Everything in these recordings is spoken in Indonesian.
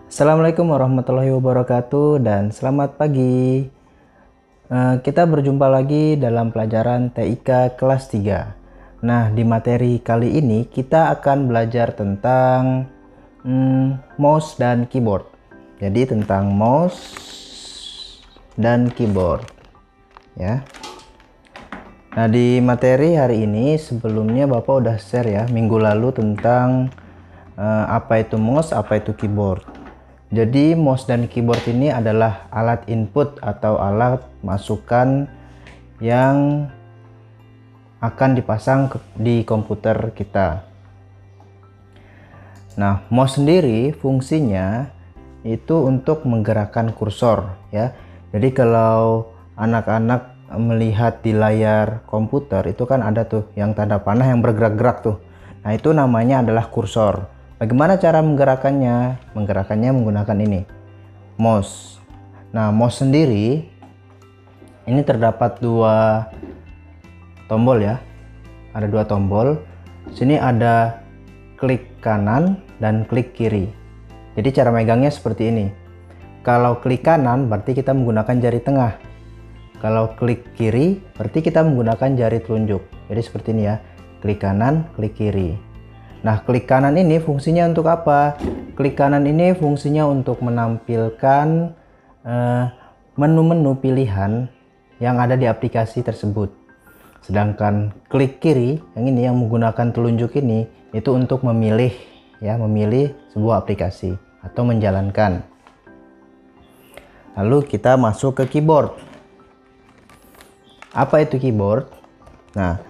Assalamualaikum warahmatullahi wabarakatuh dan selamat pagi. Kita berjumpa lagi dalam pelajaran TIK kelas 3. Nah, di materi kali ini kita akan belajar tentang mouse dan keyboard. Jadi tentang mouse dan keyboard ya. Nah, di materi hari ini sebelumnya Bapak udah share ya minggu lalu tentang apa itu mouse, apa itu keyboard. Jadi mouse dan keyboard ini adalah alat input atau alat masukan yang akan dipasang di komputer kita. Nah, mouse sendiri fungsinya itu untuk menggerakkan kursor ya. Jadi kalau anak-anak melihat di layar komputer itu kan ada tuh yang tanda panah yang bergerak-gerak tuh. Nah, itu namanya adalah kursor. Bagaimana cara menggerakkannya? Menggerakkannya menggunakan ini, mouse. Nah, mouse sendiri ini terdapat dua tombol ya. Ada dua tombol. Sini ada klik kanan dan klik kiri. Jadi cara megangnya seperti ini. Kalau klik kanan berarti kita menggunakan jari tengah. Kalau klik kiri berarti kita menggunakan jari telunjuk. Jadi seperti ini ya. Klik kanan, klik kiri. Nah, klik kanan ini fungsinya untuk apa? Klik kanan ini fungsinya untuk menampilkan menu-menu pilihan yang ada di aplikasi tersebut. Sedangkan klik kiri yang ini yang menggunakan telunjuk ini itu untuk memilih ya, memilih sebuah aplikasi atau menjalankan. Lalu kita masuk ke keyboard. Apa itu keyboard? Nah,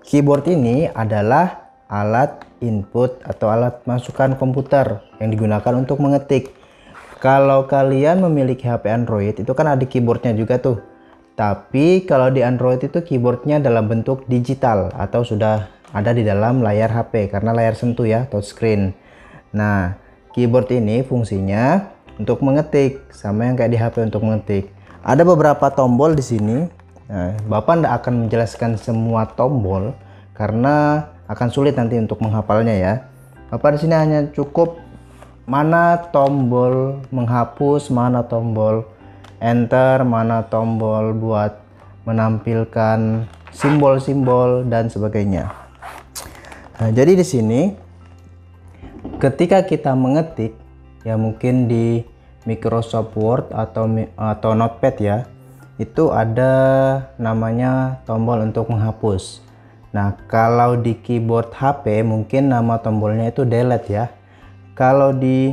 keyboard ini adalah alat input atau alat masukan komputer yang digunakan untuk mengetik. Kalau kalian memiliki HP Android itu kan ada keyboardnya juga tuh. Tapi kalau di Android itu keyboardnya dalam bentuk digital atau sudah ada di dalam layar HP karena layar sentuh ya, touchscreen. Nah, keyboard ini fungsinya untuk mengetik sama yang kayak di HP untuk mengetik. Ada beberapa tombol di sini. Nah, Bapak tidak akan menjelaskan semua tombol karena akan sulit nanti untuk menghafalnya ya. Bapak di sini hanya cukup mana tombol menghapus, mana tombol enter, mana tombol buat menampilkan simbol-simbol dan sebagainya. Nah, jadi di sini ketika kita mengetik ya mungkin di Microsoft Word atau Notepad ya, itu ada namanya tombol untuk menghapus. Nah, kalau di keyboard HP mungkin nama tombolnya itu delete ya. Kalau di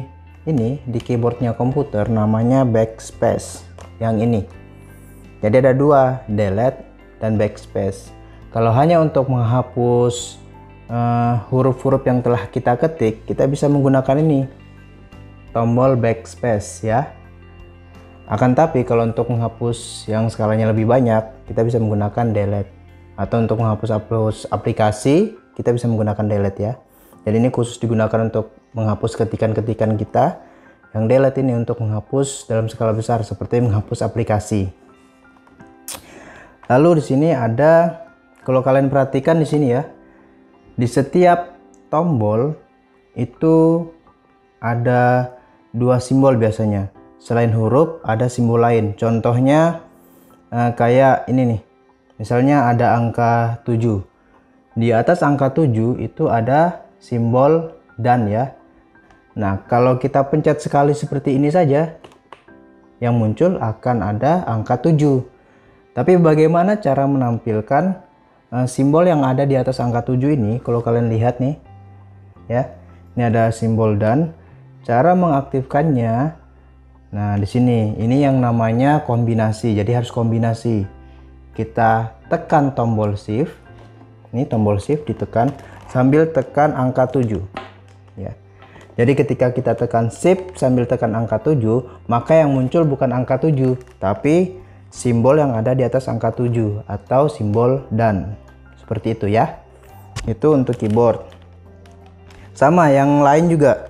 keyboardnya komputer namanya backspace yang ini. Jadi ada dua, delete dan backspace. Kalau hanya untuk menghapus huruf-huruf yang telah kita ketik, kita bisa menggunakan ini, tombol backspace ya. Akan tapi kalau untuk menghapus yang skalanya lebih banyak, kita bisa menggunakan delete. Atau untuk menghapus aplikasi, kita bisa menggunakan delete ya. Jadi ini khusus digunakan untuk menghapus ketikan-ketikan kita. Yang delete ini untuk menghapus dalam skala besar seperti menghapus aplikasi. Lalu di sini ada, kalau kalian perhatikan di sini ya, di setiap tombol itu ada dua simbol biasanya. Selain huruf ada simbol lain. Contohnya kayak ini nih. Misalnya ada angka 7. Di atas angka 7 itu ada simbol dan ya. Nah, kalau kita pencet sekali seperti ini saja, yang muncul akan ada angka 7. Tapi bagaimana cara menampilkan simbol yang ada di atas angka 7 ini? Kalau kalian lihat nih ya. Ini ada simbol dan. Cara mengaktifkannya, nah di sini ini yang namanya kombinasi. Jadi harus kombinasi. Kita tekan tombol shift. Ini tombol shift ditekan sambil tekan angka 7 ya. Jadi ketika kita tekan shift sambil tekan angka 7, maka yang muncul bukan angka 7 tapi simbol yang ada di atas angka 7 atau simbol dan. Seperti itu ya. Itu untuk keyboard. Sama yang lain juga.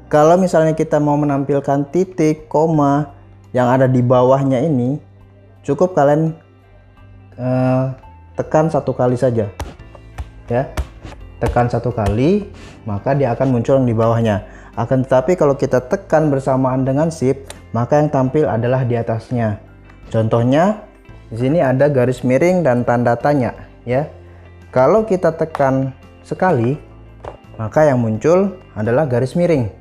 Kalau misalnya kita mau menampilkan titik, koma yang ada di bawahnya ini, cukup kalian tekan satu kali saja ya. Tekan satu kali maka dia akan muncul di bawahnya. Akan tetapi kalau kita tekan bersamaan dengan shift, maka yang tampil adalah di atasnya. Contohnya di sini ada garis miring dan tanda tanya ya. Kalau kita tekan sekali, maka yang muncul adalah garis miring.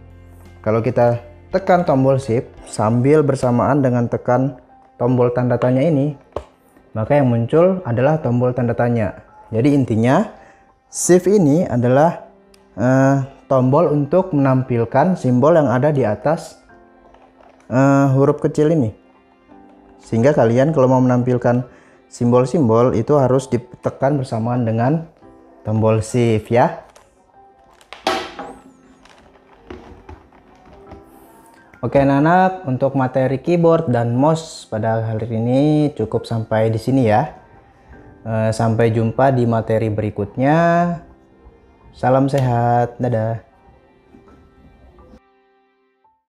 Kalau kita tekan tombol shift sambil bersamaan dengan tekan tombol tanda tanya ini, maka yang muncul adalah tombol tanda tanya. Jadi intinya shift ini adalah tombol untuk menampilkan simbol yang ada di atas huruf kecil ini. Sehingga kalian kalau mau menampilkan simbol-simbol itu harus ditekan bersamaan dengan tombol shift ya. Oke anak-anak, untuk materi keyboard dan mouse pada hari ini cukup sampai di sini ya. Sampai jumpa di materi berikutnya. Salam sehat, dadah.